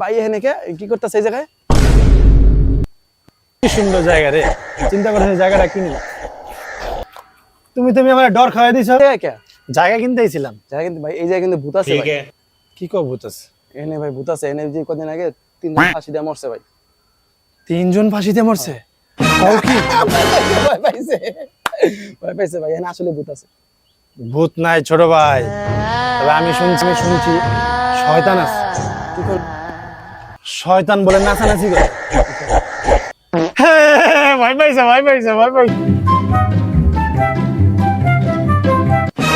ভাই এখানে কি করতেছে এই জায়গায়? কি সুন্দর জায়গা রে, চিন্তা করে জায়গাটা কিনলাম। তুমি আমার ডর খাওয়াই দিছো। জায়গা কিনতেইছিলাম। জায়গা কিন্তু ভাই এই জায়গায় কিন্তু ভূত আছে ভাই। কি কো ভূত আছে? এনে ভাই ভূত আছে, এনে যে কদিন আগে 3 জন ফাঁসি দিয়ে মরছে ভাই। 3 জন ফাঁসিতে মরছে? তাও কি ভয় পাইছে, ভয় পাইছে ভাই, এনে আসলে ভূত আছে। ভূত নাই ছোট ভাই, তবে আমি শুনছি শয়তান আছে। কি করে? শয়তান বলে নাচানাচি করে। ভয় পাইছে।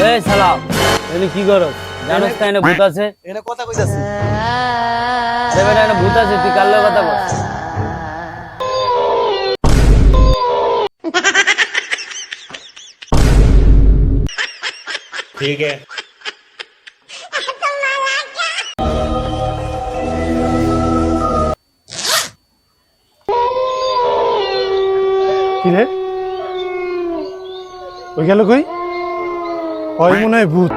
এই শালা, এনে কি করছ? জানোস না এনে ভূত আছে? এটা কথা কইতাছি। আরে বেটা, এনে ভূত আছে, তুই কার লগে কথা বলছ? ठीक है। কি রে, ওই গেল কই? ওই মনে হয় ভূত।